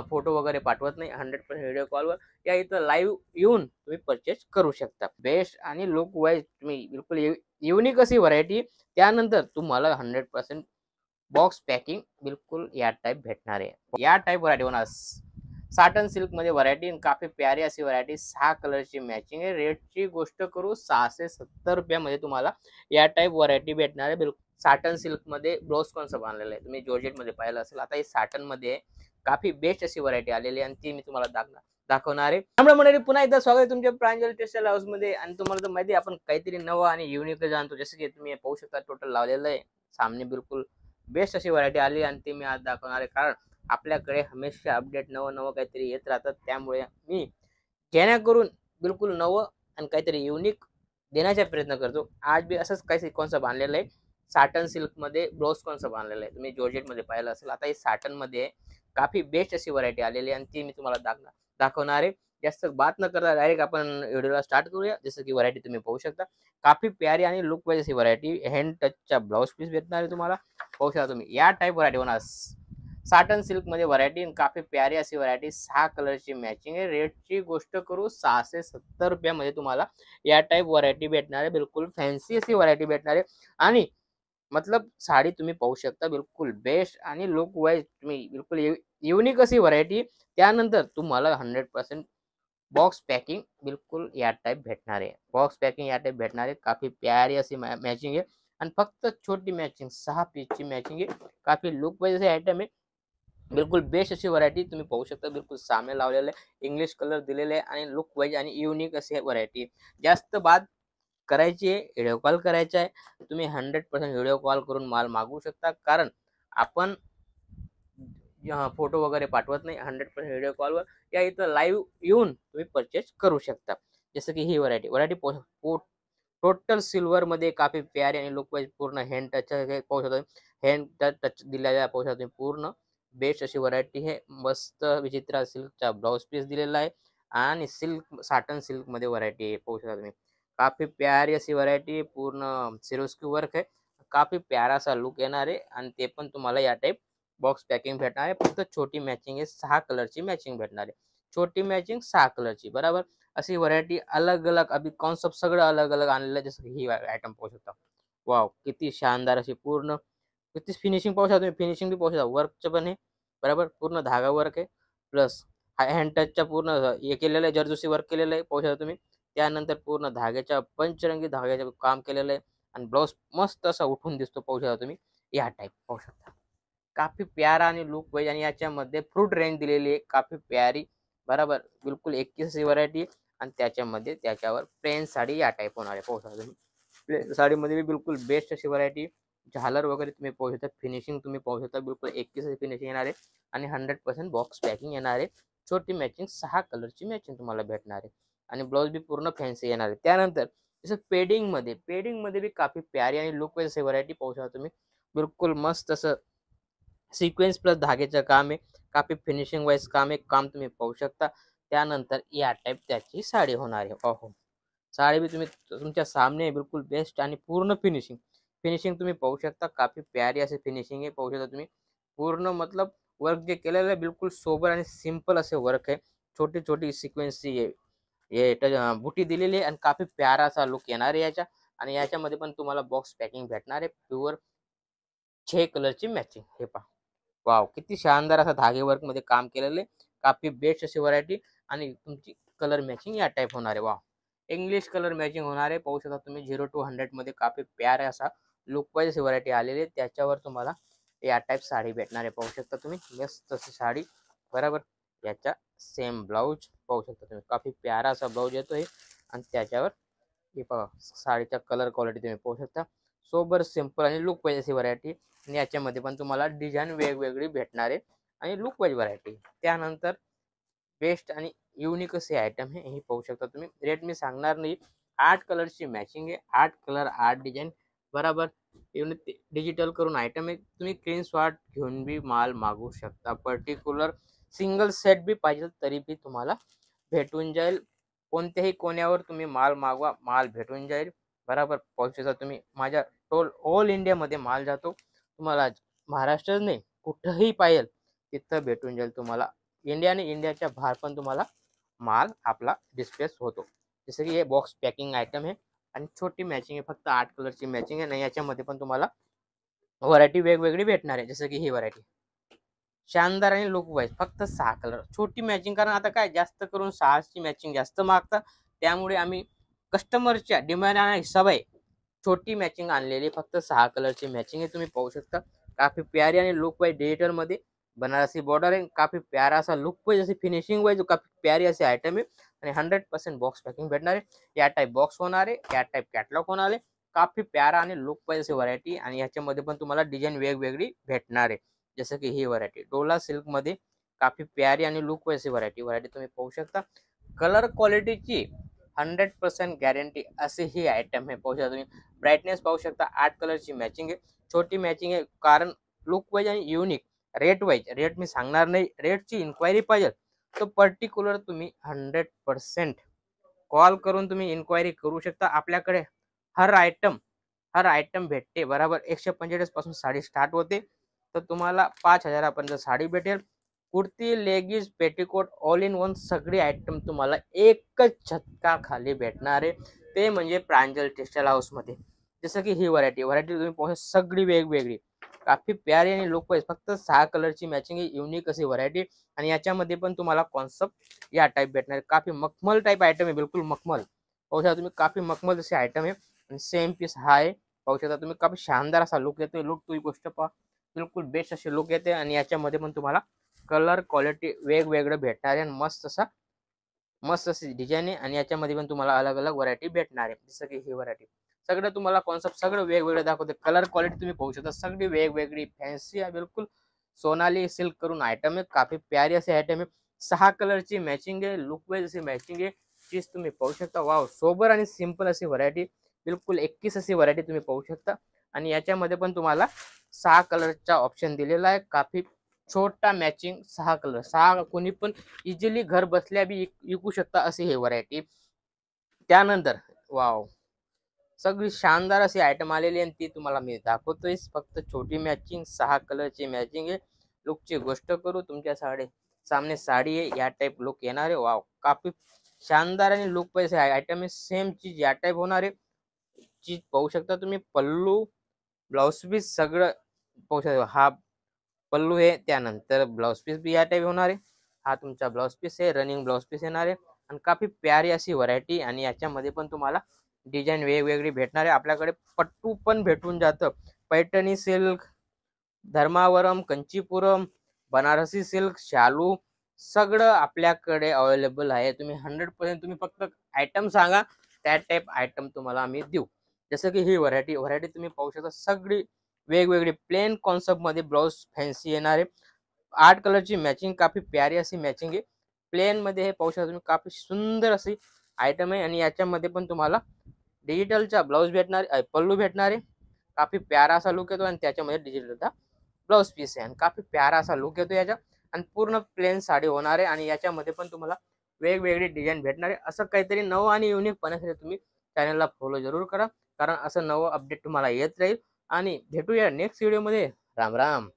Photo वगैरे पाठवत नाही, 100% व्हिडिओ कॉलवर या इथं लाईव्ह येऊन तुम्ही परचेस करू शकता. बेस्ट आणि लुक वाईज तुम्ही बिलकुल युनिक अशी व्हरायटी. त्यानंतर तुम्हाला 100% बॉक्स पॅकिंग बिलकुल या टाइप भेटणार आहे. या टाइप व्हरायटी होणार साटन सिल्क मध्ये व्हरायटी, काफी प्यारी अशी व्हरायटी, 6 कलरची मॅचिंग आहे. रेटची गोष्ट करू 670 रुपयामध्ये तुम्हाला या टाइप व्हरायटी भेटणार आहे. बिलकुल साटन सिल्क मध्ये ब्लाउज कॉन्सेप्ट बांधलेला आहे. तुम्ही जॉर्जेट मध्ये पाहिलं असेल. आता हे साटन मध्ये काफी बेस्ट अशी व्हरायटी आलेली आहे आणि ती मी तुम्हाला दाखवणार आहे. त्यामुळे मंडळी पुन्हा एकदा स्वागत आहे तुमच्या प्रांजल टेक्सटाईल हाऊस मध्ये. आणि तुम्हाला तर माहिती आहे आपण काहीतरी नवं आणि युनिक जाणतो. जसं की तुम्ही पाहू शकता टोटल लावलेलं आहे सामने. बिलकुल बेस्ट अशी व्हरायटी आली आणि ती मी आज दाखवणार आहे. कारण आपल्याकडे हमेशा अपडेट नवं काहीतरी येत राहतात. त्यामुळे मी जेणेकरून बिलकुल नवं आणि काहीतरी युनिक देण्याचा प्रयत्न करतो. आज बी असंच काही कॉन्सेप्ट आणलेलं आहे. साटन सिल्क मध्ये ब्लाउज कॉन्सेप्ट आणलेलं आहे. तुम्ही जॉर्जेट मध्ये पाहिलं असेल. आता हे साटन मध्ये काफी बेस्ट अशी व्हरायटी आलेली आहे आणि ती मी तुम्हाला दाखवणार आहे. जास्त बात न करता डायरेक्ट आपण व्हिडिओला स्टार्ट करूया. जसं की व्हरायटी तुम्ही पाहू शकता. काफी प्यारी आणि लुक वाईज अशी व्हरायटी. हँड टचचा ब्लाउज पीस भेटणार आहे तुम्हाला. पाहू शकता तुम्ही या टाइप व्हरायटी होणार. साटन सिल्क मध्ये व्हरायटी, काफी प्यारी अशी व्हरायटी, 6 कलरची मॅचिंग आहे. रेटची गोष्ट करू 670 रुपयामध्ये तुम्हाला या टाइप व्हरायटी भेटणार आहे. बिलकुल फॅन्सी अशी व्हरायटी भेटणार आहे. आणि मतलब साडी तुम्ही पाहू शकता बिलकुल बेस्ट आणि लुक वाईज तुम्ही बिलकुल युनिक अशी व्हरायटी. त्यानंतर तुम्हाला 100% बॉक्स पॅकिंग बिलकुल या टाइप भेटणार आहे. बॉक्स पॅकिंग या टाइप भेटणार आहे. काफी प्यारी अशी मॅचिंग आहे आणि फक्त छोटी मॅचिंग 6 पीसची मॅचिंग आहे. काफी लुक वाईज असे आयटम आहे. बिलकुल बेस्ट अशी व्हरायटी तुम्ही पाहू शकता. बिलकुल सामे लावलेले इंग्लिश कलर दिलेले आहे आणि लुक वाईज आणि युनिक अशी व्हरायटी. जास्त बात करायची आहे, व्हिडिओ कॉल करायचा आहे. तुम्ही 100% व्हिडिओ कॉल करून माल मागवू शकता. कारण आपण फोटो वगैरे पाठवत नाही, 100% व्हिडिओ कॉलवर या इथं लाईव्ह येऊन तुम्ही परचेस करू शकता. जसं की ही व्हरायटी टोटल सिल्वर मध्ये काफी प्यारी आणि लुक वाईज पूर्ण हँड टच पाहू शकता. हँड टच दिलेला पाहू शकता. पूर्ण बेस्ट अशी व्हरायटी आहे. मस्त विचित्र सिल्कचा ब्लाउज पीस दिलेला आहे आणि साटन सिल्क मध्ये व्हरायटी आहे. पाहू शकता तुम्ही. काफी प्यारी अशी व्हरायटी. पूर्ण सिरोस्की वर्क आहे. काफी प्यारा असा लुक येणार आहे आणि ते पण तुम्हाला या टाइप बॉक्स पॅकिंग भेटणार आहे. फक्त छोटी मॅचिंग आहे. 6 कलरची मॅचिंग भेटणार आहे. छोटी मॅचिंग 6 कलरची बरोबर. अशी व्हरायटी अलग अलग अभी कॉन्सेप्ट सगळं अलग अलग आणलेलं आहे. जसं ही आयटम पाहू शकता. वाव किती शानदार अशी पूर्ण किती फिनिशिंग पाहू शकता तुम्ही. फिनिशिंग बी पाहू शकता. वर्कचं पण आहे बरोबर. पूर्ण धागा वर्क आहे. प्लस हँड टचच्या पूर्ण हे केलेलं आहे. जरदोसी वर्क केलेलं आहे पाहू शकता तुम्ही. त्यानंतर पूर्ण धाग्याच्या पंचरंगी धाग्याचं काम केलेलं आहे आणि ब्लाउज मस्त असा उठून दिसतो पाहू शकता तुम्ही. या टाइप पाहू शकता. काफी प्यारा आणि लुक वाईज आणि याच्यामध्ये फ्रूट रेंज दिलेली आहे. काफी प्यारी बरोबर. बिलकुल 21 व्हरायटी आणि त्याच्यामध्ये त्याच्यावर प्लेन साडी या टाइप होणार आहे. पाहू शकता तुम्ही. प्लेन साडीमध्ये बिलकुल बेस्ट अशी व्हरायटी. झालर वगैरे तुम्ही पाहू शकता. फिनिशिंग तुम्ही पाहू शकता. बिलकुल 21 फिनिशिंग येणार आहे आणि 100% बॉक्स पॅकिंग येणार आहे. छोटी मॅचिंग 6 कलरची मॅचिंग तुम्हाला भेटणार आहे आणि ब्लाउज बी पूर्ण फॅन्सी येणार आहे. त्यानंतर जसं पेडिंग मध्ये बी काफी प्यारी आणि लुक वाईज अशी व्हरायटी पाहू शकता तुम्ही. बिलकुल मस्त असं सिक्वेन्स प्लस धागेचं काम आहे. काफी फिनिशिंग वाईज काम आहे. काम तुम्ही पाहू शकता. त्यानंतर या टाइप त्याची साडी होणार आहे. ओहो साडी बी तुम्ही तुमच्या सामने बिलकुल बेस्ट आणि पूर्ण फिनिशिंग तुम्ही पाहू शकता. काफी प्यारी अशी फिनिशिंग आहे. पाहू शकता तुम्ही. पूर्ण मतलब वर्क जे केलेलं आहे बिलकुल सोबर आणि सिंपल असे वर्क आहे. छोटी छोटी सिक्वेन्सची बुटी दिलेली आहे आणि काफी प्यारा असा लुक येणार आहे याच्या. आणि याच्यामध्ये पण तुम्हाला बॉक्स पॅकिंग भेटणार आहे. प्युअर 6 कलरची मॅचिंग. हे पहा वाव किती शानदार असा धागे वर्क मध्ये काम केलेलं आहे. काफी बेस्ट अशी व्हरायटी आणि तुमची कलर मॅचिंग या टाइप होणार आहे. वाव इंग्लिश कलर मॅचिंग होणार आहे. पाहू शकता तुम्ही. 0 to 100 मध्ये काफी प्यारा असा लुक वाईज अशी व्हरायटी आलेली आहे. त्याच्यावर तुम्हाला या टाइप साडी भेटणार आहे. पाहू शकता तुम्ही. मस्त अशी साडी बरोबर. याचा सेम ब्लाऊज पाहू शकता तुम्ही. काफी प्यारा असा ब्लाऊज येतोय आणि त्याच्यावर हे बघा साडीचा कलर क्वालिटी तुम्ही पाहू शकता. सोबर सिंपल आणि लुक वाईज अशी व्हरायटी आणि याच्यामध्ये पण तुम्हाला डिझाईन वेगवेगळी भेटणार आहे आणि लुक वाईज व्हरायटी. त्यानंतर बेस्ट आणि युनिक असे आयटम आहे. हे पाहू शकता तुम्ही. रेट मी सांगणार नाही. 8 कलरची मॅचिंग आहे. 8 कलर 8 डिझाईन बरोबर. डिजिटल करून आयटम आहे. तुम्ही स्क्रीनशॉट घेऊन बी माल मागवू शकता. पर्टिक्युलर सिंगल सेट बी पाहिजे तरी बी तुम्हाला भेटून जाईल. कोणत्याही कोण्यावर तुम्ही माल मागवा माल भेटून जाईल बरोबर. पाहू शकता तुम्ही. माझ्या ऑल इंडियामध्ये माल जातो. तुम्हाला महाराष्ट्र नाही कुठंही पाहिजे तिथं भेटून जाईल तुम्हाला इंडिया आणि इंडियाच्या बाहेर पण तुम्हाला माल आपला डिस्प्लेस होतो. जसं की हे बॉक्स पॅकिंग आयटम आहे आणि छोटी मॅचिंग आहे, फक्त 8 कलरची मॅचिंग आहे आणि याच्यामध्ये पण तुम्हाला व्हरायटी वेगवेगळी भेटणार आहे. जसं की ही व्हरायटी शानदार आणि लुक वाईज फक्त 6 कलर छोटी मॅचिंग, कारण आता काय जास्त करून 6ची मॅचिंग जास्त मागतात, त्यामुळे आम्ही कस्टमरच्या डिमांड आणि हिसाबाने छोटी मॅचिंग आणलेली फक्त 6 कलरची मॅचिंग आहे. तुम्ही पाहू शकता काफी प्यारी आणि लुक वाईज डिजिटल मध्ये बनारसी बॉर्डर आहे, काफी प्यारा असा लुक वाईज अशी फिनिशिंग वाईज काफी प्यारी असे आयटम आहे आणि 100% बॉक्स पॅकिंग भेटणार आहे. या टाईप बॉक्स होणार आहे, या टाईप कॅटलॉग होणार आहे. काफी प्यारा आणि लुक वाईज अशी व्हरायटी आणि याच्यामध्ये पण तुम्हाला डिझाईन वेगवेगळी भेटणार आहे. जसं की ही व्हरायटी डोला सिल्क मध्ये काफी प्यारी आणि लुक वाईज व्हरायटी तुम्ही पाहू शकता. कलर क्वालिटीची 100% गॅरंटी असे ही आयटम आहे. पाहू शकता तुम्ही ब्राईटनेस पाहू शकता, 8 कलरची मॅचिंग आहे, छोटी मॅचिंग आहे. कारण लुक वाईज आणि युनिक रेट वाईज, रेट मी सांगणार नाही, रेटची इन्क्वायरी पाहिजे तर पर्टिक्युलर तुम्ही 100% कॉल करून तुम्ही इन्क्वायरी करू शकता. आपल्याकडे हर आयटम भेटते बरोबर. 145 पासून साडी स्टार्ट होते तर तुम्हाला 5,000 पर्यंत साडी भेटेल. Kurti, leggings, petticoat all in one सगळे आयटम तुम्हाला एकच छत्ता खाली भेटणार आहे, ते म्हणजे प्रांजल टेक्सटाईल हाऊस मध्ये. जसं की ही व्हरायटी तुम्ही पाहू सगळी वेगवेगळी काफी प्यारी आणि लुक वाईज फक्त 6 कलरची मॅचिंग ही युनिक अशी व्हरायटी आणि याच्यामध्ये पण तुम्हाला कॉन्सेप्ट या टाईप भेटणार आहे. काफी मखमल टाईप आयटम आहे, बिलकुल मखमल. पाहू शकता तुम्ही काफी मखमल असे आयटम आहे आणि सेम पीस हा आहे. पाहू शकता तुम्ही काफी शानदार असा लुक येतोय. लुक तुम्ही गोष्ट पहा, बिलकुल बेस्ट असे लुक येते आणि याच्यामध्ये पण तुम्हाला कलर क्वालिटी वेगवेगळं भेटणार आहे आणि मस्त अशी डिझाईन आहे आणि याच्यामध्ये पण तुम्हाला अलग अलग व्हरायटी भेटणार आहे. जसं की ही व्हरायटी सगळं तुम्हाला कॉन्सेप्ट सगळं वेगवेगळं दाखवते. कलर क्वालिटी तुम्ही पाहू शकता सगळी वेगवेगळी फॅन्सी आहे, बिलकुल सोनाली सिल्क करून आयटम आहे. काफी प्यारी असे आयटम आहे. 6 कलरची मॅचिंग आहे, लुक वाईज अशी मॅचिंग आहे. चीज तुम्ही पाहू शकता. वाव, सोबर आणि सिंपल अशी व्हरायटी, बिलकुल 21 अशी व्हरायटी तुम्ही पाहू शकता आणि याच्यामध्ये पण तुम्हाला 6 कलरचा ऑप्शन दिलेला आहे. काफी छोटा मॅचिंग 6 कलर, 6 कोणी पण इझिली घर बसल्या बी विकू शकता अशी ही व्हरायटी. त्यानंतर वाव, सगळी शानदार अशी आयटम आलेली आणि ती तुम्हाला मी दाखवतोय. फक्त छोटी मॅचिंग 6 कलरची मॅचिंग आहे. लुकची गोष्ट करू, तुमच्या सामने साडी आहे, या टाईप लुक येणार आहे. वाव, काफी शानदार आणि लुक पैसे आयटम आहे. सेम चीज या टाईप होणार आहे. चीज पाहू शकता तुम्ही. पल्लू, ब्लाउज पीस सगळं पाहू शकता. हा पल्लू आहे, त्यानंतर ब्लाउज पीस बी या टाईप होणार आहे. हा तुमचा ब्लाउज पीस आहे, रनिंग ब्लाउज पीस येणार आहे आणि काफी प्यारी अशी व्हरायटी आणि याच्यामध्ये पण तुम्हाला डिझाईन वेगवेगळी भेटणार आहे. आपल्याकडे पट्टू पण भेटून जातं. पैठणी सिल्क, धर्मावरम, कंचीपुरम, बनारसी सिल्क, शालू सगळं आपल्याकडे अवेलेबल आहे. तुम्ही 100% तुम्ही फक्त आयटम सांगा, त्या टाईप आयटम तुम्हाला आम्ही देऊ. जसं की ही व्हरायटी तुम्ही पाहू शकता. सगळी वेगवेगळी प्लेन कॉन्सेप्ट मध्ये ब्लाउज फॅन्सी येणार आहे. 8 कलरची मॅचिंग, काफी प्यारी अशी मॅचिंग आहे. प्लेन मध्ये हे पाहू शकता तुम्ही. काफी सुंदर अशी आयटम आहे आणि याच्यामध्ये पण तुम्हाला डिजिटलचा ब्लाउज भेटणार, पल्लू भेटणार आहे. काफी प्यारा असा लुक येतो आणि त्याच्यामध्ये डिजिटलचा ब्लाउज पीस आहे आणि काफी प्यारा असा लुक येतो याच्या आणि पूर्ण प्लेन साडी होणार आहे आणि याच्यामध्ये पण तुम्हाला वेगवेगळी डिझाईन भेटणार आहे. असं काहीतरी नवं आणि युनिक पणासाठी तुम्ही चॅनलला फॉलो जरूर करा, कारण असं नवं अपडेट तुम्हाला येत राहील. आणि भेटूया नेक्स्ट व्हिडिओमध्ये. राम राम.